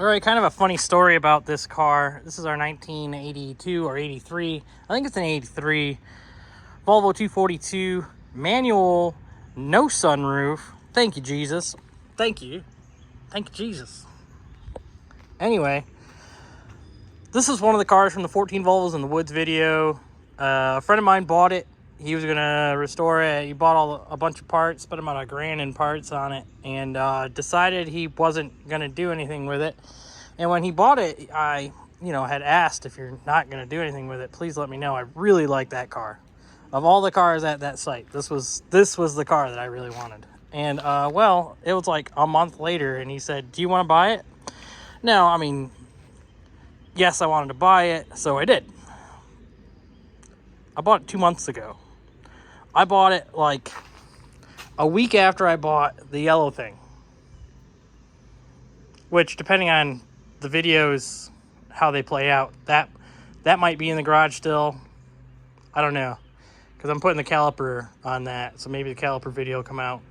All right, kind of a funny story about this car. This is our 1982 or 83. I think it's an 83 Volvo 242 manual, no sunroof. Thank you, Jesus. Thank you, Jesus. Anyway, this is one of the cars from the 14 Volvos in the Woods video. A friend of mine bought it. He was gonna restore it. He bought a bunch of parts, spent about $1,000 in parts on it, and decided he wasn't gonna do anything with it. And when he bought it, I, had asked, if you're not gonna do anything with it, please let me know. I really like that car. Of all the cars at that site, this was the car that I really wanted. And well, it was like a month later, and he said, "Do you want to buy it?" Now, I mean, yes, I wanted to buy it, so I did. I bought it 2 months ago. I bought it like a week after I bought the yellow thing. Which, depending on the videos, how they play out, that might be in the garage still. I don't know. Because I'm putting the caliper on that, so maybe the caliper video will come out.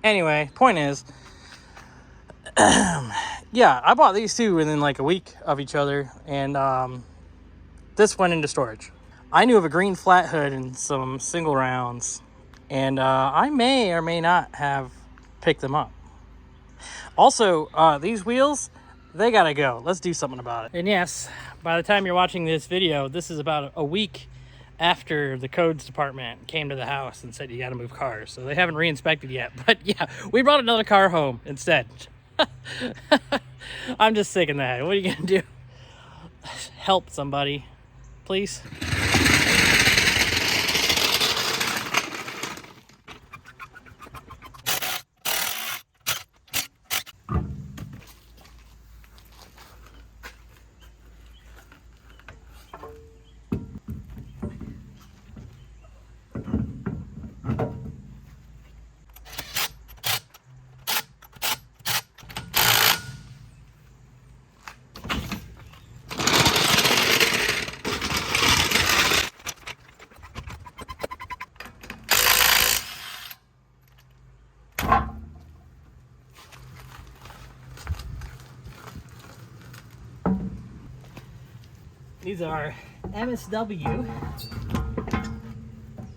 Anyway, point is, yeah, I bought these two within like a week of each other, and this went into storage. I knew of a green flat hood and some single rounds, and I may or may not have picked them up. Also, these wheels, they gotta go. Let's do something about it. And yes, by the time you're watching this video, this is about a week after the codes department came to the house and said you gotta move cars. So they haven't re-inspected yet, but yeah, we brought another car home instead. I'm just sick of that. What are you gonna do? Help somebody, please. These are MSW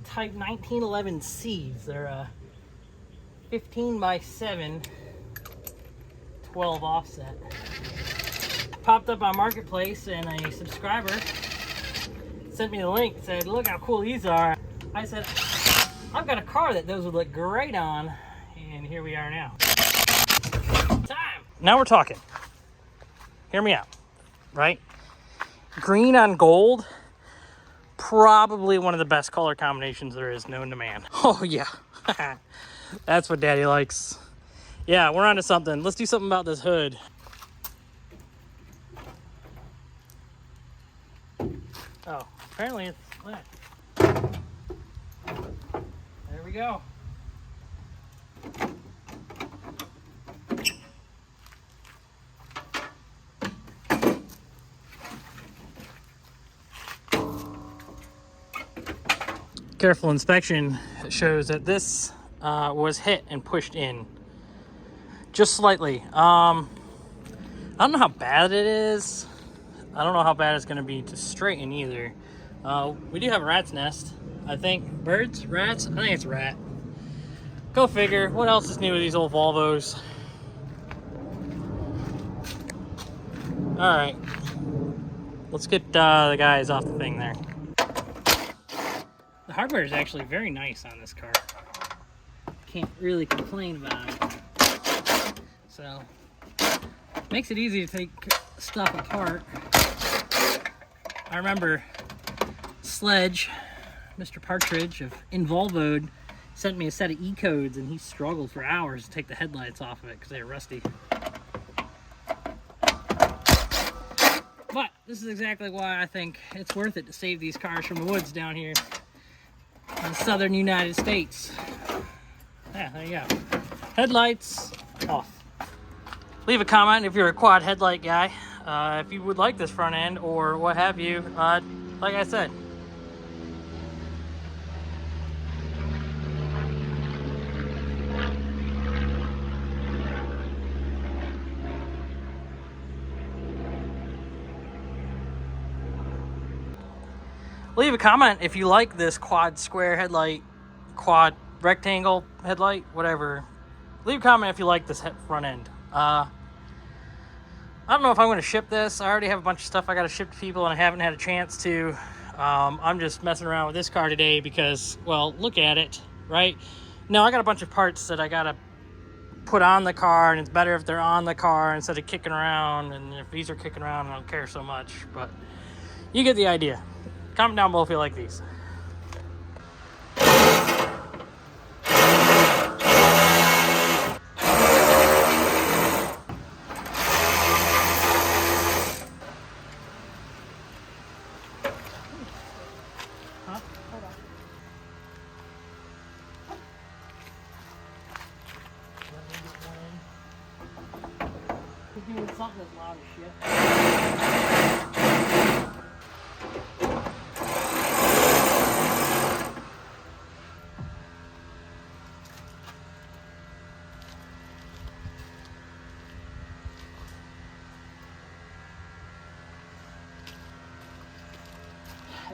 type 1911Cs. They're 15 by 7, 12 offset. Popped up on Marketplace, and a subscriber sent me the link, said, "Look how cool these are." I said, "I've got a car that those would look great on," and here we are now. Time! Now we're talking. Hear me out, right? Green on gold, probably one of the best color combinations there is known to man. Oh yeah, that's what Daddy likes. Yeah, we're onto something. Let's do something about this hood. Oh, apparently it's split. There we go. Careful inspection shows that this was hit and pushed in just slightly. I don't know how bad it is. I don't know how bad it's going to be to straighten either. We do have a rat's nest, I think. Birds? Rats? I think it's a rat. Go figure. What else is new with these old Volvos? Alright. Let's get the guys off the thing there. The hardware is actually very nice on this car. Can't really complain about it. So, makes it easy to take stuff apart. I remember Sledge, Mr. Partridge of Volvo, sent me a set of E-codes, and he struggled for hours to take the headlights off of it because they were rusty. But this is exactly why I think it's worth it to save these cars from the woods down here in the southern United States. Yeah, there you go. Headlights off. Leave a comment if you're a quad headlight guy. If you would like this front end or what have you. Like I said, Leave a comment if you like this quad square headlight, quad rectangle headlight, whatever. Leave a comment if you like this front end. I don't know if I'm going to ship this. I already have a bunch of stuff I got to ship to people and I haven't had a chance to. I'm just messing around with this car today because, well, look at it, right? Now I got a bunch of parts that I got to put on the car, and it's better if they're on the car instead of kicking around. And if these are kicking around, I don't care so much, but you get the idea. Comment down below if you like these. Huh? Hold on. He's doing something that's loud as shit.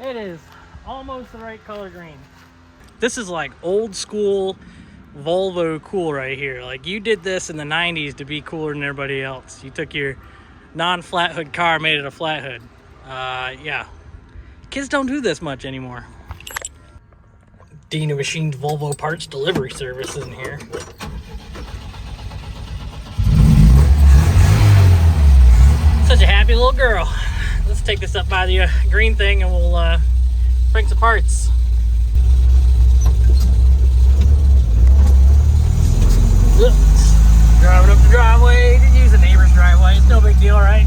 It is almost the right color green. This is like old school Volvo cool right here. Like, you did this in the 90s to be cooler than everybody else. You took your non-flat hood car, made it a flat hood. Yeah. Kids don't do this much anymore. Dina Machined Volvo parts delivery service in here. Such a happy little girl. Let's take this up by the green thing and we'll bring some parts. Oops. Driving up the driveway. Just use the neighbor's driveway. It's no big deal, right?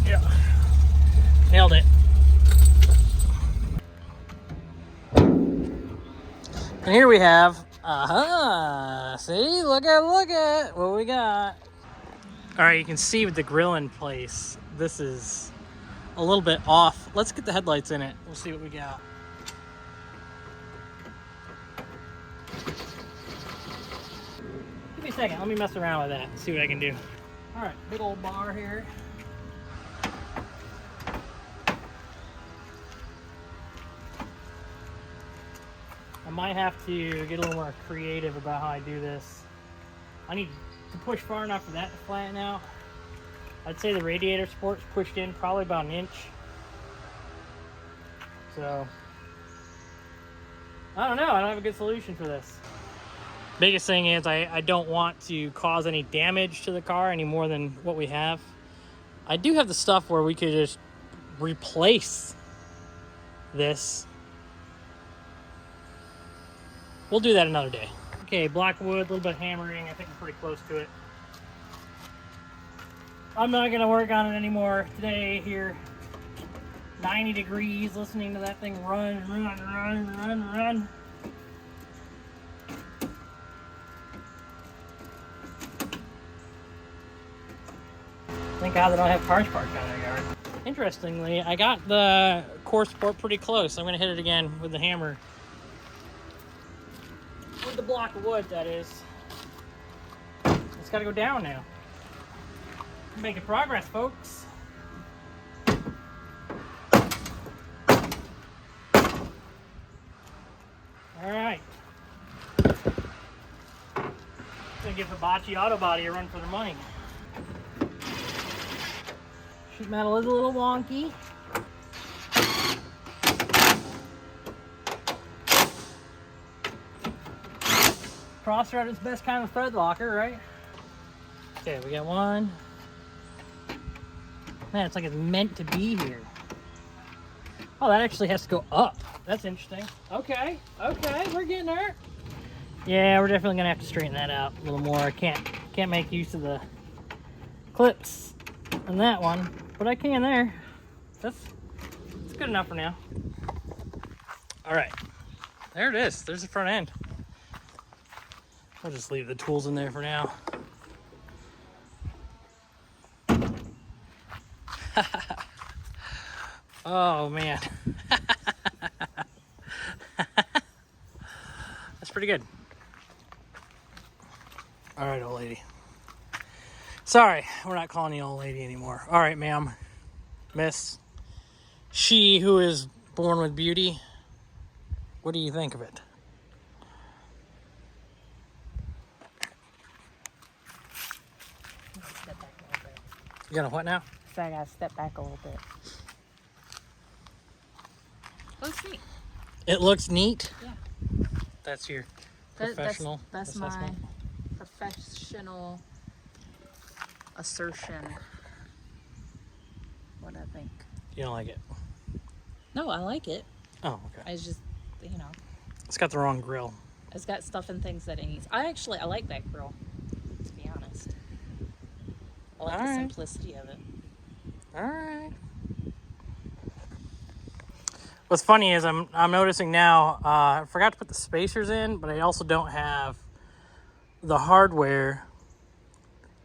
Yeah. Nailed it. And here we have, see, look at what we got. All right, you can see with the grill in place, this is a little bit off. Let's get the headlights in it. We'll see what we got. Give me a second, let me mess around with that and see what I can do. All right, big old bar here. I might have to get a little more creative about how I do this. I need to push far enough for that to flatten out. I'd say the radiator support's pushed in probably about an inch. So, I don't know, I don't have a good solution for this. Biggest thing is I don't want to cause any damage to the car any more than what we have. I do have the stuff where we could just replace this. We'll do that another day. Okay, black wood, a little bit of hammering. I think I'm pretty close to it. I'm not gonna work on it anymore today here. 90 degrees, listening to that thing run. Thank God they don't have cars parked down their yard. Interestingly, I got the core support pretty close. I'm gonna hit it again with the hammer. With the block of wood, that is. It's gotta go down now. Making progress, folks. Alright. Gonna give Hibachi Auto Body a run for their money. Sheet metal is a little wonky. Cross thread is the best kind of thread locker, right? Okay, we got one. Man, it's like it's meant to be here. Oh, that actually has to go up. That's interesting. Okay, we're getting there. Yeah, we're definitely gonna have to straighten that out a little more. I can't make use of the clips on that one, but I can there. That's good enough for now. All right, there it is. There's the front end. I'll just leave the tools in there for now. Oh man. That's pretty good. All right, old lady. Sorry, we're not calling you old lady anymore. All right, ma'am. Miss She Who Is Born with Beauty. What do you think of it? Step back a little bit. You gonna what now? So I gotta step back a little bit. Looks neat. It looks neat. Yeah. That's your professional That's assessment? my professional assertion. What I think. You don't like it? No, I like it. Oh, okay. I just, you know, It's got the wrong grill. it's got stuff and things that it needs. I like that grill, to be honest. I like the Alright. simplicity of it. All right. What's funny is I'm noticing now, I forgot to put the spacers in, but I also don't have the hardware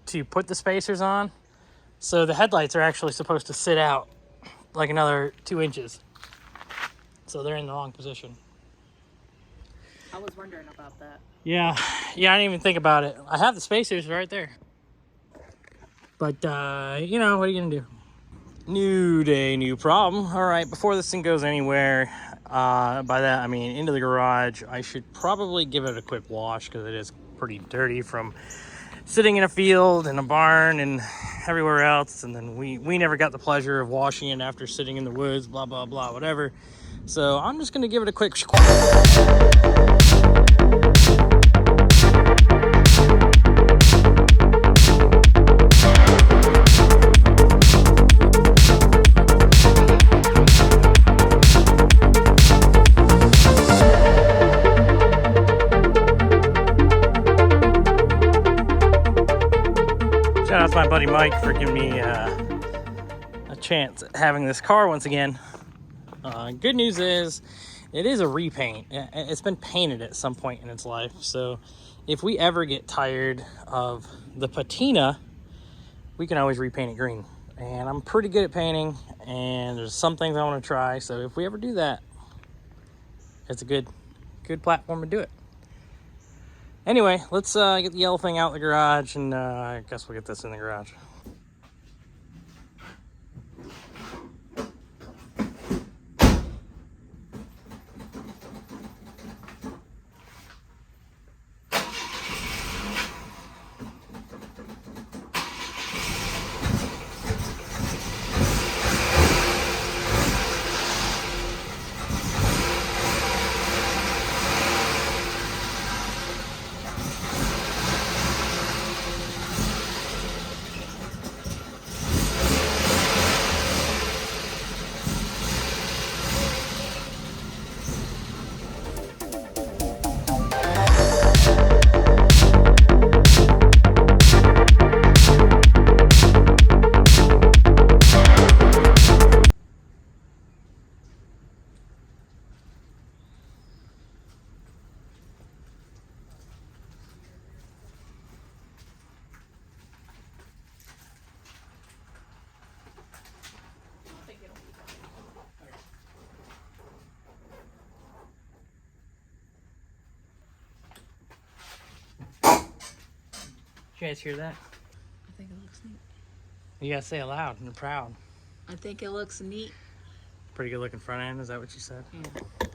to put the spacers on. So the headlights are actually supposed to sit out like another 2 inches. So they're in the wrong position. I was wondering about that. Yeah, I didn't even think about it. I have the spacers right there. But, you know, what are you going to do? New day, new problem. All right, before this thing goes anywhere, by that I mean into the garage, I should probably give it a quick wash because it is pretty dirty from sitting in a field and a barn and everywhere else. And then we never got the pleasure of washing it after sitting in the woods, blah, blah, blah, whatever. So I'm just going to give it a quick Shout out to my buddy Mike for giving me a chance at having this car once again. Good news is, it is a repaint. It's been painted at some point in its life. So if we ever get tired of the patina, we can always repaint it green. And I'm pretty good at painting, and there's some things I want to try. So if we ever do that, it's a good platform to do it. Anyway, let's get the yellow thing out of the garage, and I guess we'll get this in the garage. Did you guys hear that? I think it looks neat. You gotta say it loud and proud. I think it looks neat. Pretty good looking front end, is that what you said? Yeah.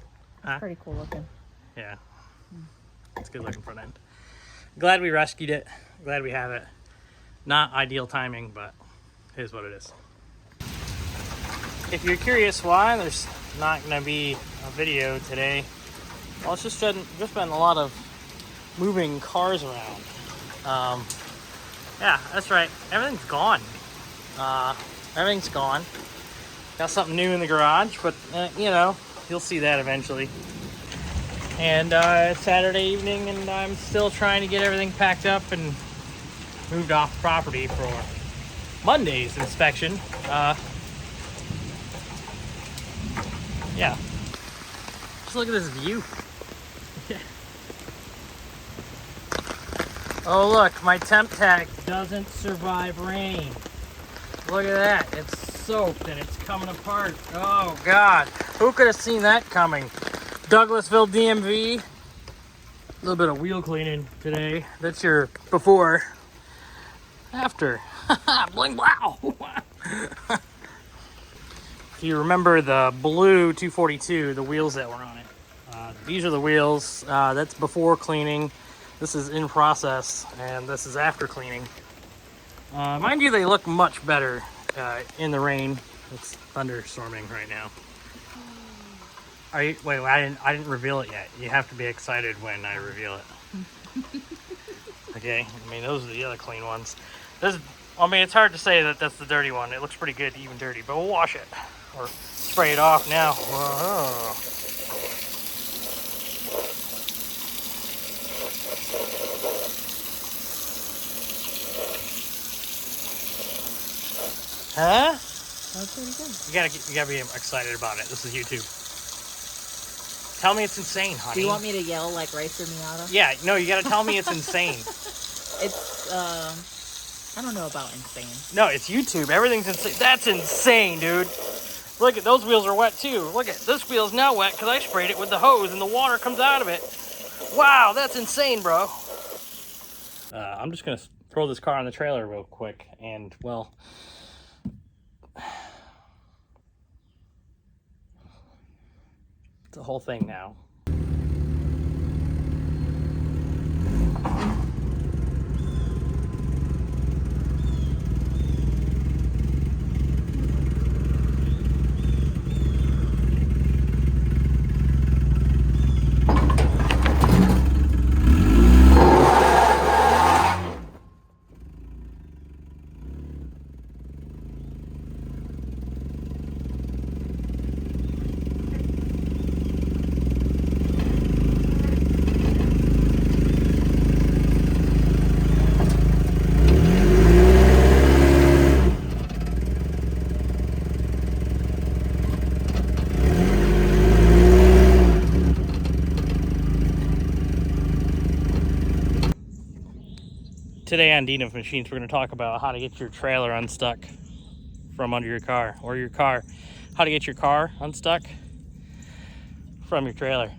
Huh? Pretty cool looking. Yeah. It's good looking front end. Glad we rescued it. Glad we have it. Not ideal timing, but it is what it is. If you're curious why there's not gonna be a video today, well, it's just been a lot of moving cars around. Yeah, that's right. Everything's gone. Everything's gone. Got something new in the garage, but you know, you'll see that eventually. And it's Saturday evening, and I'm still trying to get everything packed up and moved off property for Monday's inspection. Yeah. Just look at this view. Oh look, my temp tag doesn't survive rain. Look at that, it's soaked and it's coming apart. Oh God, who could have seen that coming? Douglasville DMV. A little bit of wheel cleaning today. That's your before, after. Bling wow. if you remember the blue 242, the wheels that were on it. These are the wheels. That's before cleaning. This is in process, and this is after cleaning. Mind you, they look much better in the rain. It's thunderstorming right now. Wait, I didn't reveal it yet. You have to be excited when I reveal it. Okay, I mean, those are the other clean ones. I mean, it's hard to say that that's the dirty one. It looks pretty good, even dirty, but we'll wash it or spray it off now. Whoa. Huh? That's pretty good. You gotta be excited about it. This is YouTube. Tell me it's insane, honey. Do you want me to yell like Racer Miata? Yeah, no, you gotta tell me it's insane. It's, I don't know about insane. No, it's YouTube. Everything's insane. That's insane, dude. Look at those wheels are wet too. Look at this wheel's now wet because I sprayed it with the hose and the water comes out of it. Wow, that's insane, bro. I'm just gonna throw this car on the trailer real quick, and well, it's a whole thing now. Today on Dino Machines, we're going to talk about how to get your trailer unstuck from under your car, or how to get your car unstuck from your trailer.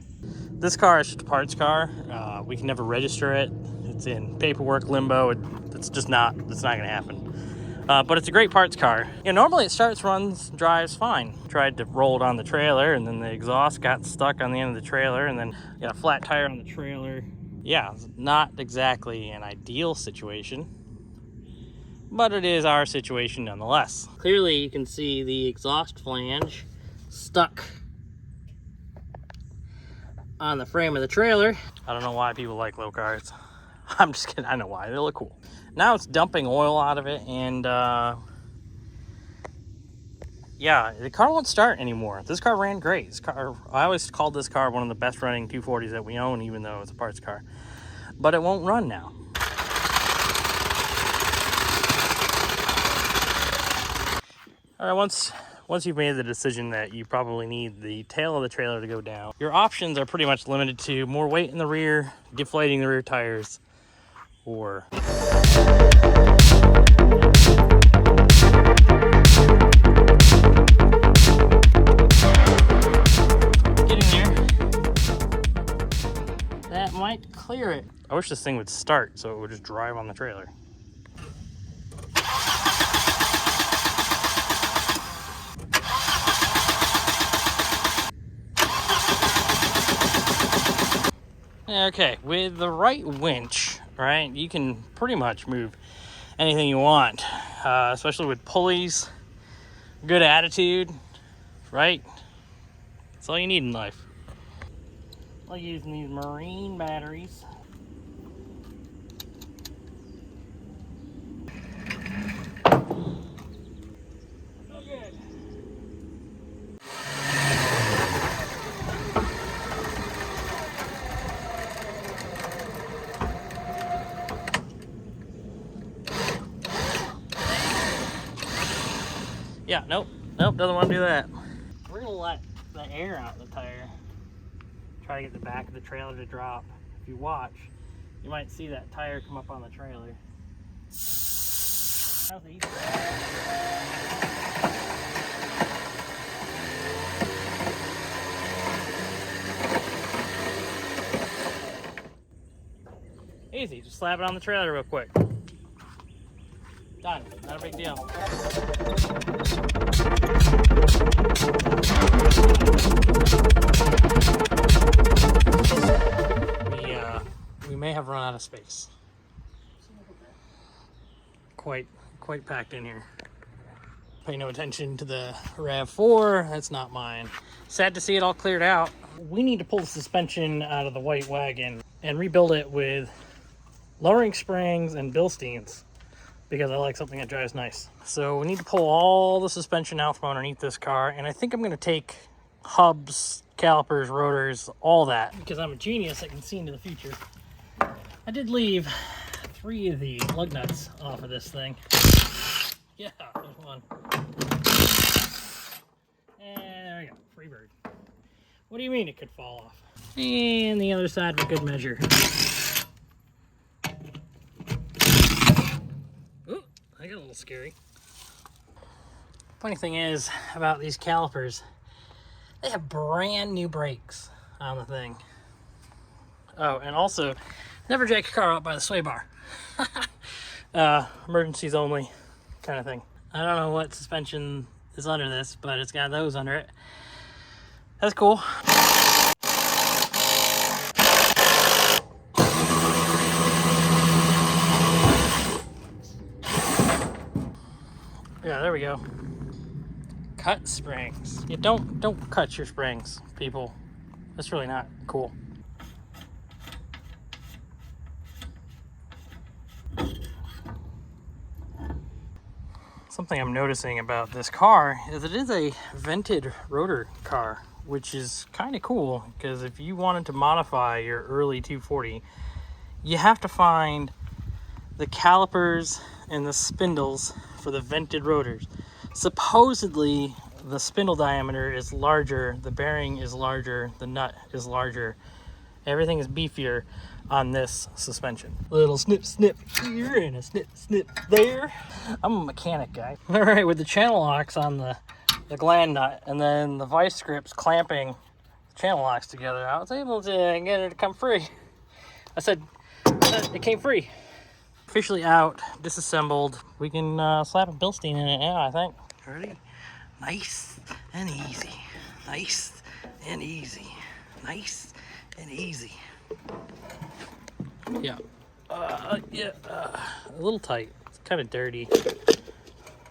This car is just a parts car. We can never register it. It's in paperwork limbo. It's not going to happen. But it's a great parts car. Normally it starts, runs, drives fine. Tried to roll it on the trailer, and then the exhaust got stuck on the end of the trailer, and then got a flat tire on the trailer. Yeah, not exactly an ideal situation, but it is our situation nonetheless. Clearly you can see the exhaust flange stuck on the frame of the trailer. I don't know why people like low cars. I'm just kidding, I know why, they look cool. Now it's dumping oil out of it, and yeah, the car won't start anymore. This car ran great. I always called this car one of the best running 240s that we own, even though it's a parts car. But it won't run now. All right, once you've made the decision that you probably need the tail of the trailer to go down, your options are pretty much limited to more weight in the rear, deflating the rear tires, or that might clear it. I wish this thing would start so it would just drive on the trailer. Okay, with the right winch, right, you can pretty much move anything you want, especially with pulleys, good attitude, right? That's all you need in life. I like using these marine batteries. So good. Yeah, nope, doesn't want to do that. We're gonna let the air out of the tire. Try to get the back of the trailer to drop. If you watch, you might see that tire come up on the trailer. How's it easy? Easy, just slap it on the trailer real quick. Done. Not a big deal. We may have run out of space. Quite packed in here. Pay no attention to the RAV4. That's not mine. Sad to see it all cleared out. We need to pull the suspension out of the white wagon and rebuild it with lowering springs and Bilsteins, because I like something that drives nice. So we need to pull all the suspension out from underneath this car, and I think I'm going to take hubs, calipers, rotors, all that, because I'm a genius that can see into the future. I did leave 3 of the lug nuts off of this thing. Yeah, there's one. And there we go, free bird. What do you mean it could fall off? And the other side for good measure. Ooh, that got a little scary. Funny thing is about these calipers, they have brand new brakes on the thing. Oh, and also, never jack your car out by the sway bar. Emergencies only kind of thing. I don't know what suspension is under this, but it's got those under it. That's cool. Yeah, there we go. Cut springs. You don't cut your springs, people. That's really not cool. Something I'm noticing about this car is it is a vented rotor car, which is kind of cool, because if you wanted to modify your early 240, you have to find the calipers and the spindles for the vented rotors. Supposedly, the spindle diameter is larger, the bearing is larger, the nut is larger, everything is beefier on this suspension. Little snip snip here and a snip snip there. I'm a mechanic guy. All right, with the channel locks on the gland nut and then the vice grips clamping the channel locks together, I was able to get it to come free. I said it came free. Officially out, disassembled. We can slap a Bilstein in it now, I think. Ready? Nice and easy. Nice and easy. Nice and easy. Yeah. A little tight. It's kind of dirty.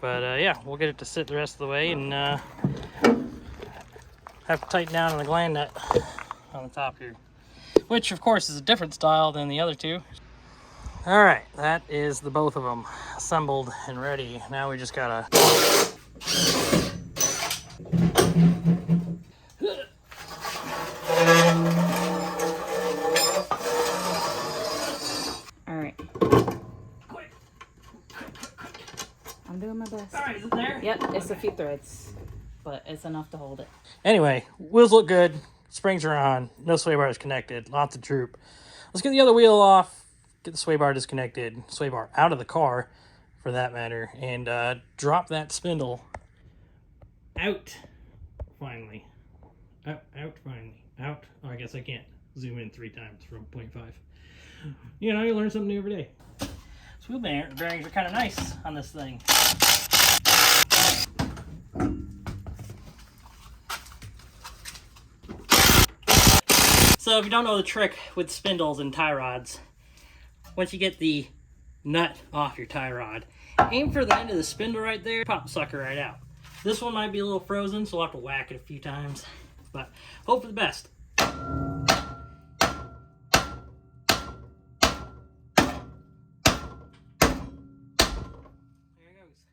But yeah, we'll get it to sit the rest of the way and have to tighten down on the gland nut on the top here. Which, of course, is a different style than the other two. All right, that is the both of them assembled and ready. Now we just gotta... All right. Quick. I'm doing my best. All right, is it there? Yep, it's a few threads, but it's enough to hold it. Anyway, wheels look good. Springs are on. No sway bar is connected. Lots of droop. Let's get the other wheel off. Get the sway bar disconnected. Sway bar out of the car, for that matter. And drop that spindle out. Finally. Out, finally. Out. Oh, I guess I can't zoom in 3 times from 0.5. You know, you learn something new every day. This wheel bearings are kind of nice on this thing. So if you don't know the trick with spindles and tie rods, once you get the nut off your tie rod, aim for the end of the spindle right there, pop the sucker right out. This one might be a little frozen, so we'll have to whack it a few times, but hope for the best. There it goes.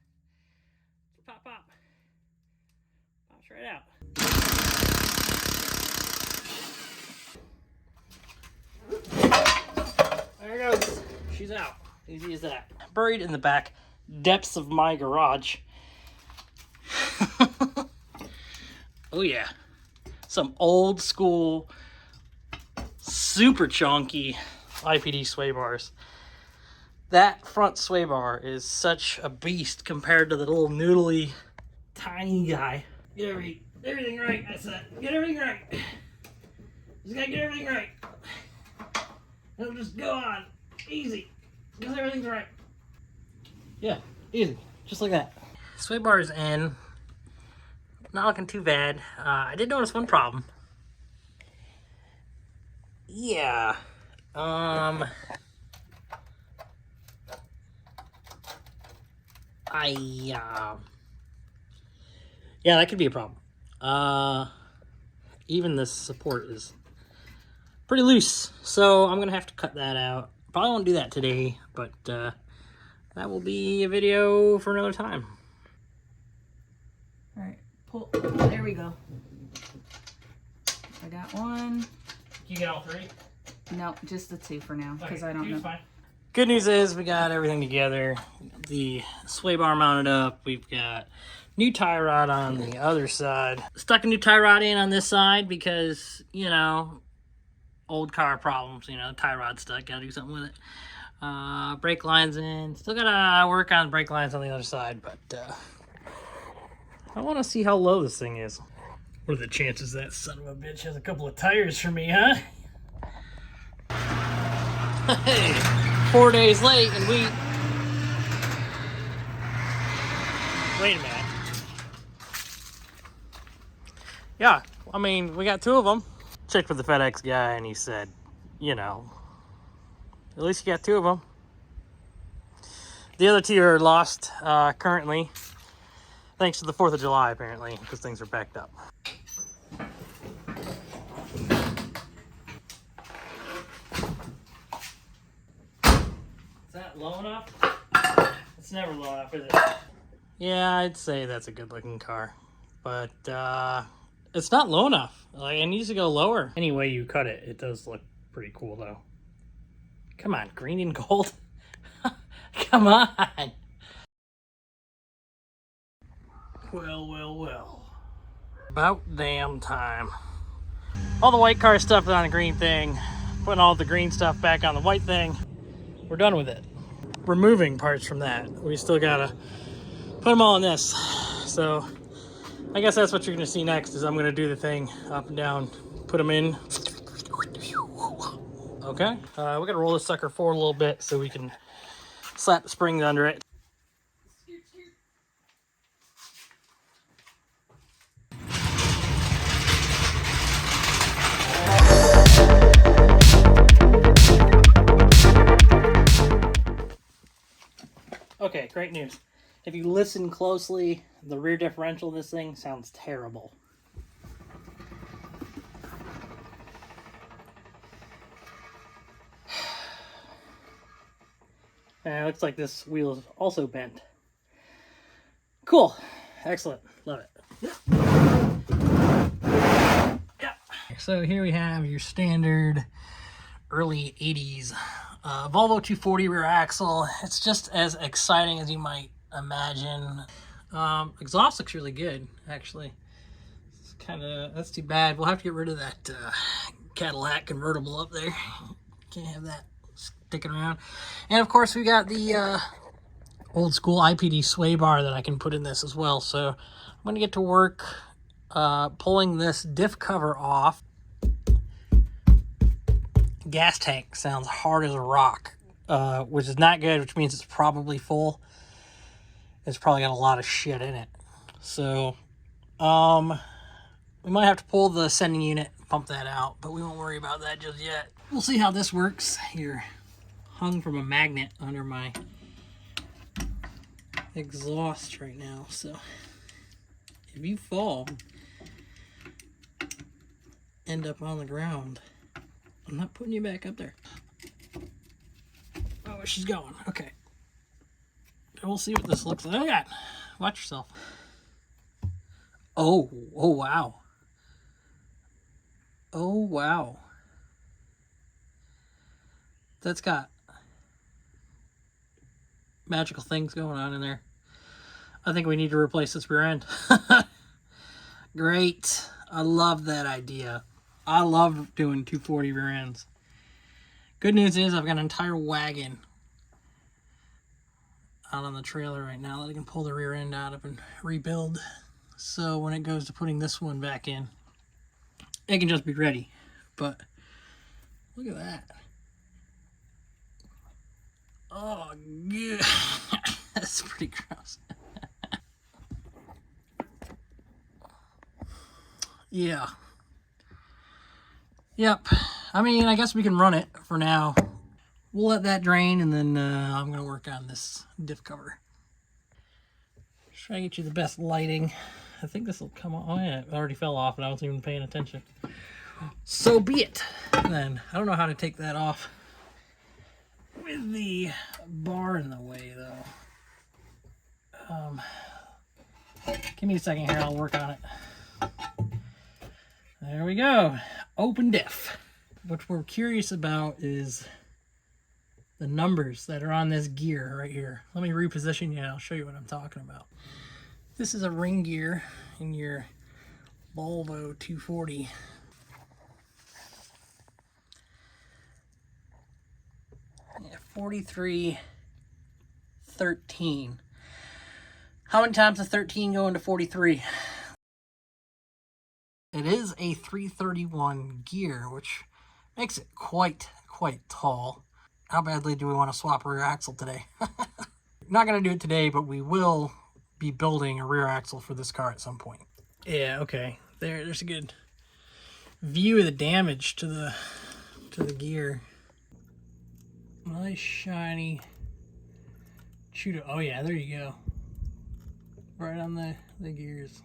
Pop, pop. Pops right out. There it goes. She's out. Easy as that. Buried in the back depths of my garage. Oh yeah. Some old school, super chunky IPD sway bars. That front sway bar is such a beast compared to the little noodly, tiny guy. Get everything right, I said. Get everything right. Just gotta get everything right. It'll just go on easy because everything's right. Yeah, Easy. Just like that. Sway bar is in. Not looking too bad. I did notice one problem. Yeah. Yeah, that could be a problem. Even this support is pretty loose, so I'm gonna have to cut that out. Probably won't do that today, but that will be a video for another time. All right, pull. There we go. I got one. You get all three? No, just the two for now, because I don't know. Fine. Good news is we got everything together. The sway bar mounted up. We've got new tie rod on the other side. Stuck a new tie rod in on this side because, you know, old car problems, you know, tie rod stuck, gotta do something with it. Brake lines in. Still gotta work on brake lines on the other side, but I wanna see how low this thing is. What are the chances that son of a bitch has a couple of tires for me, huh? Hey, 4 days late and we... Wait a minute. Yeah, I mean, we got two of them. Checked with the FedEx guy and he said, you know, at least you got two of them. The other two are lost currently, thanks to the 4th of July, apparently, because things are backed up. Is that low enough? It's never low enough, is it? Yeah, I'd say that's a good-looking car, but it's not low enough. Like, it needs to go lower. Any way you cut it, it does look pretty cool, though. Come on, green and gold. Come on. Well. About damn time. All the white car stuff is on the green thing. Putting all the green stuff back on the white thing. We're done with it. Removing parts from that. We still gotta put them all in this. So I guess that's what you're gonna see next is I'm gonna do the thing up and down, put them in. Okay, we're gonna roll this sucker forward a little bit so we can slap the springs under it. Okay, great news. If you listen closely, the rear differential of this thing sounds terrible. And it looks like this wheel is also bent. Cool. Excellent. Love it. Yeah. So here we have your standard early 80s Volvo 240 rear axle. It's just as exciting as you might imagine. Exhaust looks really good, actually. It's that's too bad. We'll have to get rid of that Cadillac convertible up there. Can't have that sticking around. And of course we got the old school IPD sway bar that I can put in this as well. So I'm gonna get to work pulling this diff cover off. Gas tank sounds hard as a rock, which is not good, which means it's probably full. It's probably got a lot of shit in it. So we might have to pull the sending unit, pump that out, but we won't worry about that just yet. We'll see how this works. Here, hung from a magnet under my exhaust right now, so if you fall, end up on the ground, I'm not putting you back up there. Oh, she's going. Okay. We'll see what this looks like. Oh, yeah. Watch yourself. Oh wow. Oh, wow. That's got magical things going on in there. I think we need to replace this rear end. Great. I love that idea. I love doing 240 rear ends. Good news is I've got an entire wagon out on the trailer right now that I can pull the rear end out of and rebuild. So when it goes to putting this one back in, it can just be ready. But look at that. Oh, yeah. That's pretty gross. Yeah. Yep. I mean, I guess we can run it for now. We'll let that drain, and then I'm going to work on this diff cover. Try to get you the best lighting. I think this will come on. Oh, yeah, it already fell off, and I wasn't even paying attention. So be it. Then, I don't know how to take that off with the bar in the way, though. Give me a second here. I'll work on it. There we go. Open diff. What we're curious about is the numbers that are on this gear right here. Let me reposition you and I'll show you what I'm talking about. This is a ring gear in your Volvo 240. Yeah, 4313. How many times does 13 go into 43? It is a 331 gear, which makes it quite tall. How badly do we want to swap a rear axle today? Not going to do it today, but we will be building a rear axle for this car at some point. Yeah, okay. There's a good view of the damage to the gear. Nice shiny Chudo. Oh yeah, there you go. Right on the gears.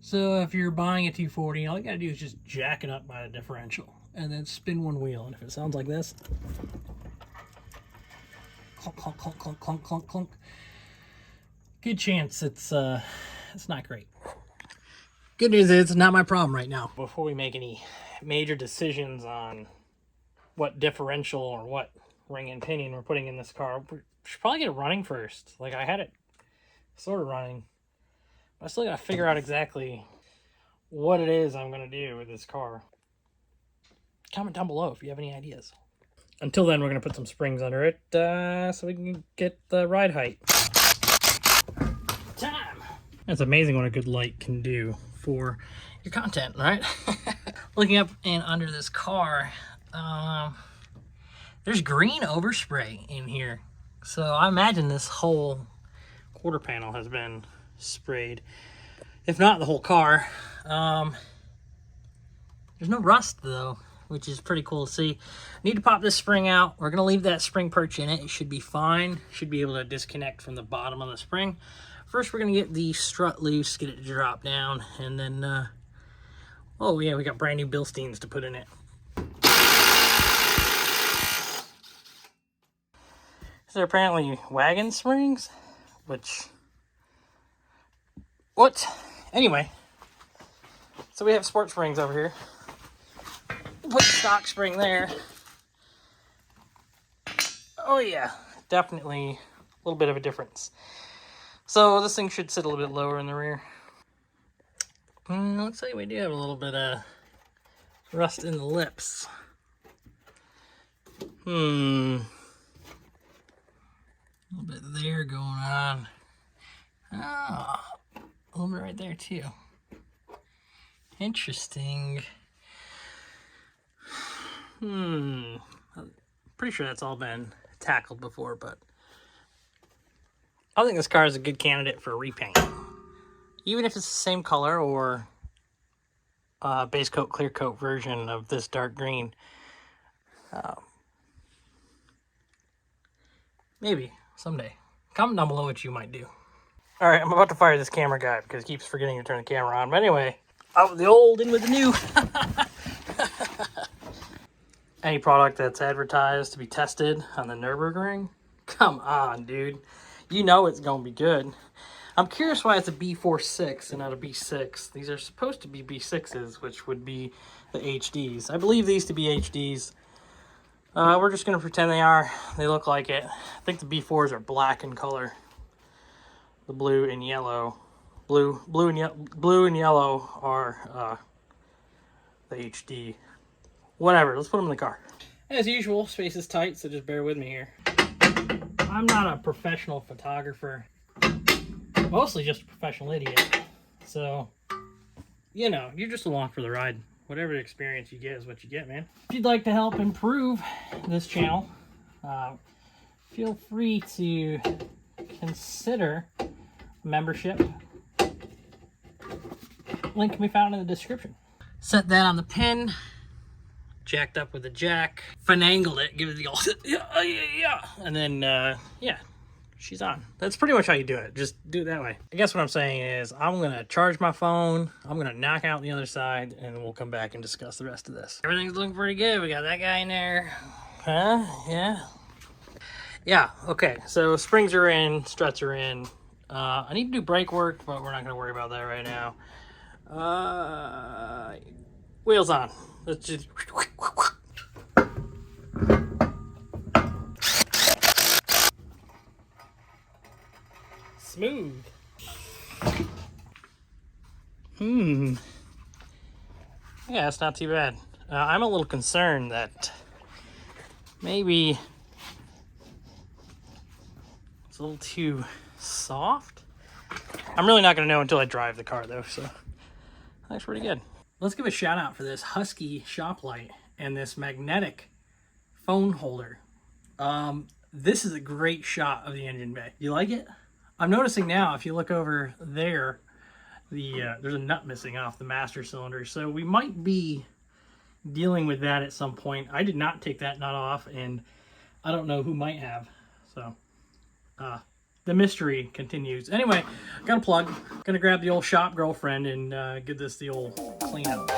So if you're buying a 240, all you gotta do is just jack it up by the differential and then spin one wheel. And if it sounds like this, clunk, clunk, clunk, clunk, clunk, clunk, clunk, good chance it's not great. Good news is it's not my problem right now. Before we make any major decisions on what differential or what ring and pinion we're putting in this car, we should probably get it running first. Like, I had it sort of running, but I still gotta figure out exactly what it is I'm gonna do with this car. Comment down below if you have any ideas. Until then, we're gonna put some springs under it so we can get the ride height. Time! It's amazing what a good light can do for your content, right? Looking up and under this car, there's green overspray in here. So I imagine this whole quarter panel has been sprayed, if not the whole car. There's no rust though, which is pretty cool to see. Need to pop this spring out. We're gonna leave that spring perch in it. It should be fine. Should be able to disconnect from the bottom of the spring. First, we're gonna get the strut loose, get it to drop down, and then, oh yeah, we got brand new Bilsteins to put in it. These are apparently wagon springs, which, what? Anyway, so we have sport springs over here. Put stock spring there. Oh yeah, definitely a little bit of a difference. So this thing should sit a little bit lower in the rear. Looks like we do have a little bit of rust in the lips. A little bit there going on. Oh, a little bit right there too. Interesting. I'm pretty sure that's all been tackled before, but I think this car is a good candidate for a repaint. Even if it's the same color or base coat, clear coat version of this dark green. Maybe someday. Comment down below what you might do. All right, I'm about to fire this camera guy because he keeps forgetting to turn the camera on. But anyway, out with the old, in with the new. Any product that's advertised to be tested on the Nürburgring, come on, dude. You know it's going to be good. I'm curious why it's a B46 and not a B6. These are supposed to be B6s, which would be the HDs. I believe these to be HDs. We're just going to pretend they are. They look like it. I think the B4s are black in color. The blue and yellow. Blue and yellow are the HD. Whatever, let's put them in the car. As usual, space is tight, so just bear with me here. I'm not a professional photographer. Mostly just a professional idiot. So, you know, you're just along for the ride. Whatever experience you get is what you get, man. If you'd like to help improve this channel, feel free to consider membership. Link can be found in the description. Set that on the pin. Jacked up with the jack. Finangled it. Give it the old yeah. And then, yeah, she's on. That's pretty much how you do it. Just do it that way. I guess what I'm saying is I'm going to charge my phone. I'm going to knock out the other side. And we'll come back and discuss the rest of this. Everything's looking pretty good. We got that guy in there. Huh? Yeah. Yeah, okay, so springs are in, struts are in. I need to do brake work, but we're not going to worry about that right now. Wheels on. Let's just... Smooth. Yeah, it's not too bad. I'm a little concerned that maybe it's a little too soft. I'm really not going to know until I drive the car, though, so that's pretty good. Let's give a shout out for this Husky shop light and this magnetic phone holder. This is a great shot of the engine bay. You like it? I'm noticing now, if you look over there, there's a nut missing off the master cylinder, so we might be dealing with that at some point. I did not take that nut off, and I don't know who might have, so the mystery continues. Anyway, got a plug. Gonna grab the old shop girlfriend and give this the old cleanup.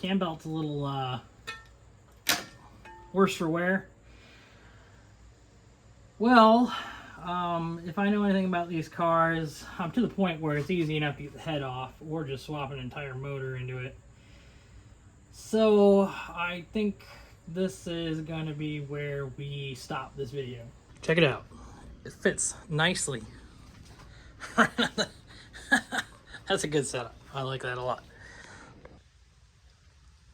Cam belt's a little worse for wear. Well, if I know anything about these cars, I'm to the point where it's easy enough to get the head off or just swap an entire motor into it. So I think this is going to be where we stop this video. Check it out. It fits nicely. That's a good setup. I like that a lot.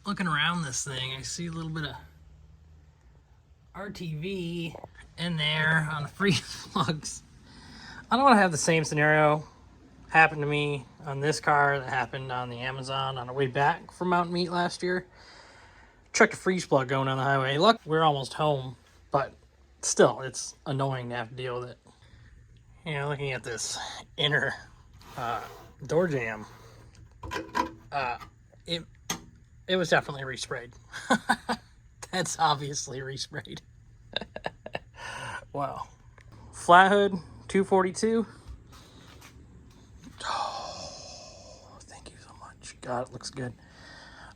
Looking around this thing, I see a little bit of RTV in there on the freeze plugs. I don't want to have the same scenario happen to me on this car that happened on the Amazon on the way back from Mountain Meat last year. Checked a freeze plug going on the highway. Look, we're almost home, but still, it's annoying to have to deal with it. Yeah, looking at this inner door jamb, it was definitely resprayed. That's obviously resprayed. Wow. Flat hood, 242. Oh, thank you so much. God, it looks good.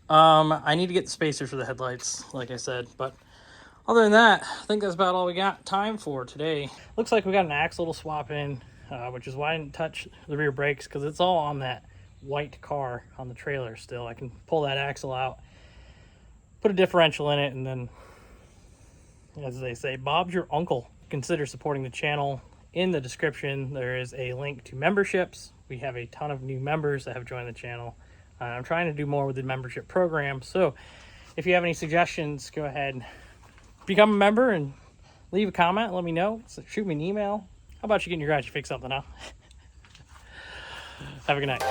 I need to get the spacers for the headlights, like I said, but other than that, I think that's about all we got time for today. Looks like we got an axle to swap in, which is why I didn't touch the rear brakes, because it's all on that white car on the trailer still. I can pull that axle out, put a differential in it, and then, as they say, Bob's your uncle. Consider supporting the channel. In the description, there is a link to memberships. We have a ton of new members that have joined the channel. I'm trying to do more with the membership program, so if you have any suggestions, go ahead, become a member and leave a comment. Let me know. So shoot me an email. How about you get in your garage and fix something, huh? Have a good night.